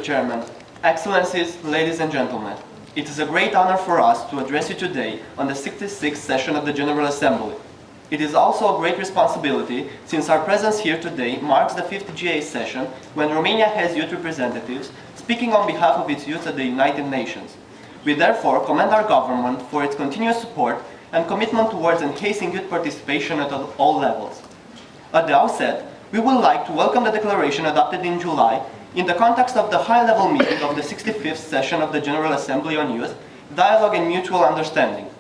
Chairman, Excellencies, ladies and gentlemen, it is a great honor for us to address you today on the 66th session of the General Assembly. It is also a great responsibility since our presence here today marks the 5th GA session when Romania has youth representatives speaking on behalf of its youth at the United Nations. We therefore commend our government for its continuous support and commitment towards enhancing youth participation at all levels. At the outset, we would like to welcome the declaration adopted in July in the context of the high-level meeting of the 65th session of the General Assembly on Youth, Dialogue and Mutual Understanding.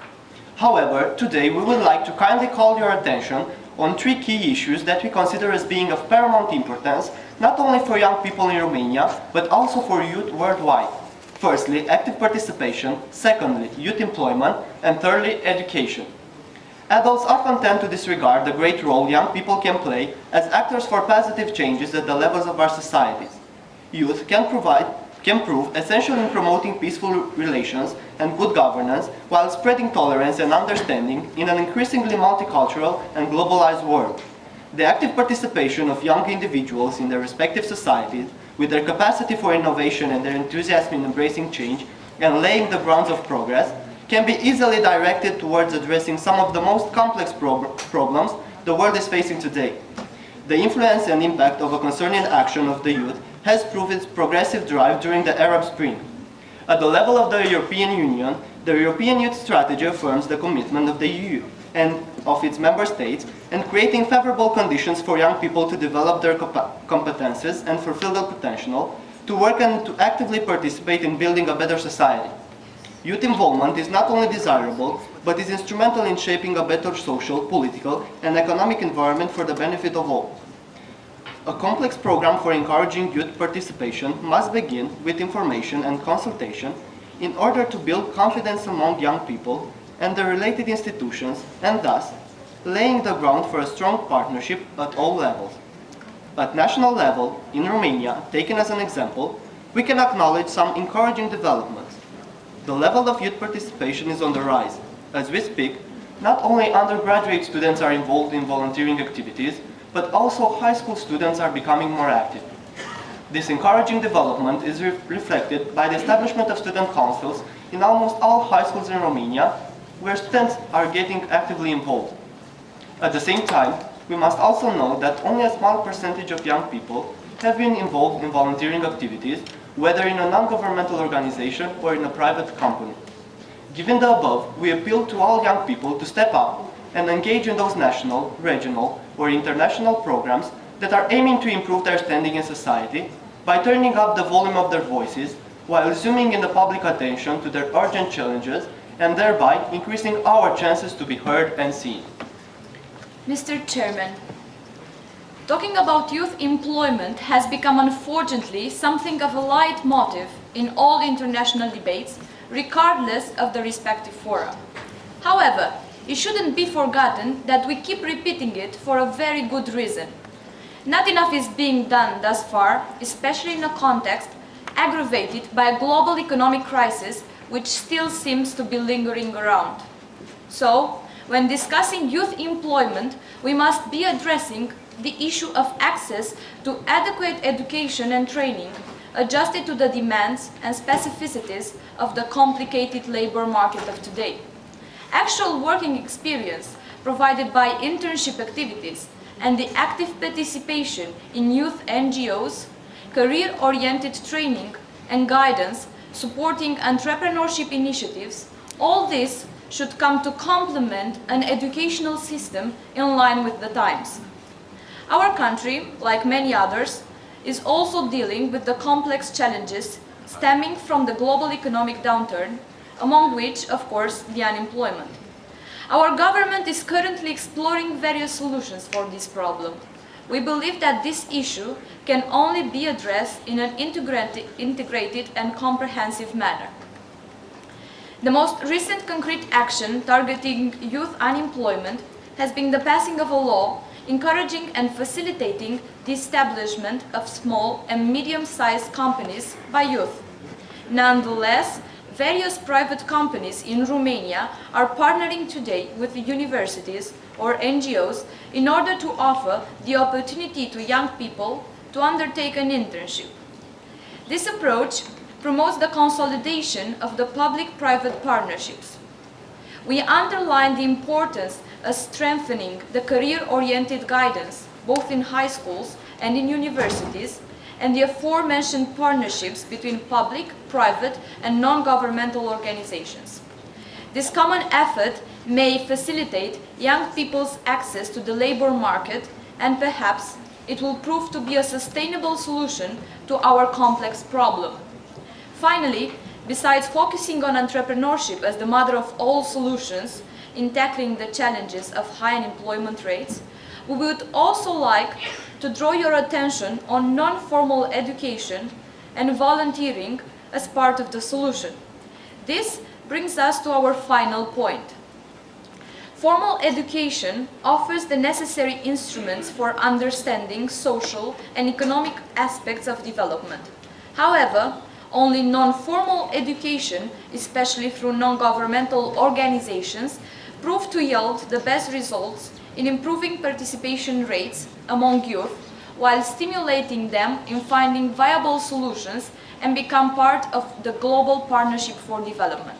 However, today we would like to kindly call your attention on three key issues that we consider as being of paramount importance, not only for young people in Romania, but also for youth worldwide. Firstly, active participation, secondly, youth employment, and thirdly, education. Adults often tend to disregard the great role young people can play as actors for positive changes at the levels of our societies. Youth can prove essential in promoting peaceful relations and good governance while spreading tolerance and understanding in an increasingly multicultural and globalized world. The active participation of young individuals in their respective societies, with their capacity for innovation and their enthusiasm in embracing change and laying the grounds of progress, can be easily directed towards addressing some of the most complex problems the world is facing today. The influence and impact of a concerted action of the youth has proved its progressive drive during the Arab Spring. At the level of the European Union, the European Youth Strategy affirms the commitment of the EU and of its member states in creating favorable conditions for young people to develop their competences and fulfill their potential, to work and to actively participate in building a better society. Youth involvement is not only desirable, but is instrumental in shaping a better social, political, and economic environment for the benefit of all. A complex program for encouraging youth participation must begin with information and consultation in order to build confidence among young people and the related institutions, and thus laying the ground for a strong partnership at all levels. At national level, in Romania, taken as an example, we can acknowledge some encouraging developments. The level of youth participation is on the rise. As we speak, not only undergraduate students are involved in volunteering activities, but also high school students are becoming more active. This encouraging development is reflected by the establishment of student councils in almost all high schools in Romania, where students are getting actively involved. At the same time, we must also know that only a small percentage of young people have been involved in volunteering activities, whether in a non-governmental organization or in a private company. Given the above, we appeal to all young people to step up and engage in those national, regional, or international programs that are aiming to improve their standing in society by turning up the volume of their voices while zooming in the public attention to their urgent challenges and thereby increasing our chances to be heard and seen. Mr. Chairman, talking about youth employment has become unfortunately something of a leitmotif in all international debates, regardless of the respective fora. However, it shouldn't be forgotten that we keep repeating it for a very good reason. Not enough is being done thus far, especially in a context aggravated by a global economic crisis which still seems to be lingering around. So, when discussing youth employment, we must be addressing the issue of access to adequate education and training, adjusted to the demands and specificities of the complicated labor market of today. Actual working experience provided by internship activities and the active participation in youth NGOs, career-oriented training and guidance supporting entrepreneurship initiatives, all this should come to complement an educational system in line with the times. Our country, like many others, is also dealing with the complex challenges stemming from the global economic downturn, among which, of course, the unemployment. Our government is currently exploring various solutions for this problem. We believe that this issue can only be addressed in an integrated and comprehensive manner. The most recent concrete action targeting youth unemployment has been the passing of a law encouraging and facilitating the establishment of small and medium-sized companies by youth. Nonetheless, various private companies in Romania are partnering today with universities or NGOs in order to offer the opportunity to young people to undertake an internship. This approach promotes the consolidation of the public-private partnerships. We underline the importance of strengthening the career-oriented guidance, both in high schools and in universities, and the aforementioned partnerships between public, private, and non-governmental organizations. This common effort may facilitate young people's access to the labor market, and perhaps it will prove to be a sustainable solution to our complex problem. Finally, besides focusing on entrepreneurship as the mother of all solutions in tackling the challenges of high unemployment rates, we would also like to draw your attention on non-formal education and volunteering as part of the solution. This brings us to our final point. Formal education offers the necessary instruments for understanding social and economic aspects of development. However, only non-formal education, especially through non-governmental organizations, prove to yield the best results in improving participation rates among youth, while stimulating them in finding viable solutions and become part of the global partnership for development.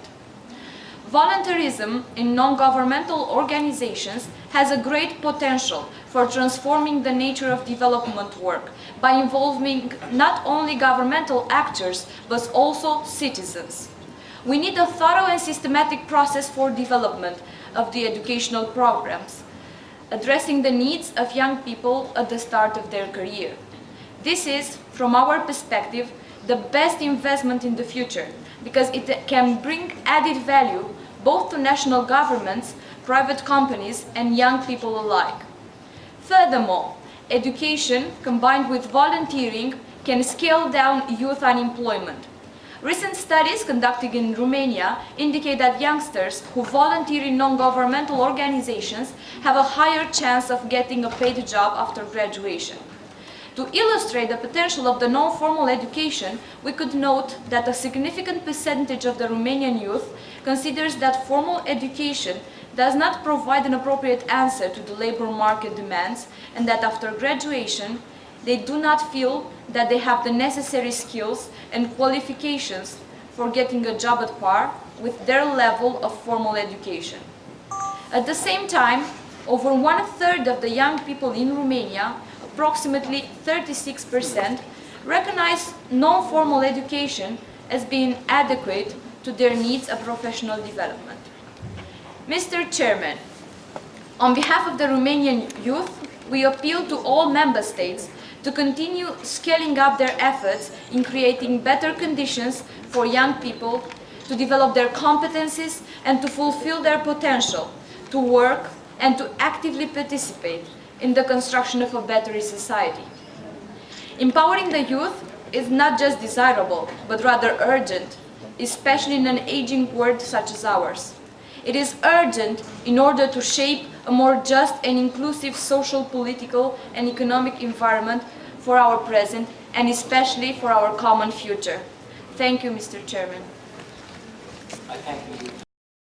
Volunteerism in non-governmental organizations has a great potential for transforming the nature of development work by involving not only governmental actors but also citizens. We need a thorough and systematic process for development of the educational programs, addressing the needs of young people at the start of their career. This is, from our perspective, the best investment in the future, because it can bring added value both to national governments, private companies, and young people alike. Furthermore, education combined with volunteering can scale down youth unemployment. Recent studies conducted in Romania indicate that youngsters who volunteer in non-governmental organizations have a higher chance of getting a paid job after graduation. To illustrate the potential of the non-formal education, we could note that a significant percentage of the Romanian youth considers that formal education does not provide an appropriate answer to the labor market demands, and that after graduation, they do not feel that they have the necessary skills and qualifications for getting a job at par with their level of formal education. At the same time, over 1/3 of the young people in Romania, approximately 36%, recognize non-formal education as being adequate to their needs of professional development. Mr. Chairman, on behalf of the Romanian youth, we appeal to all member states to continue scaling up their efforts in creating better conditions for young people to develop their competencies and to fulfill their potential, to work and to actively participate in the construction of a better society. Empowering the youth is not just desirable, but rather urgent, especially in an aging world such as ours. It is urgent in order to shape a more just and inclusive social, political, and economic environment for our present and especially for our common future. Thank you, Mr. Chairman. I thank you.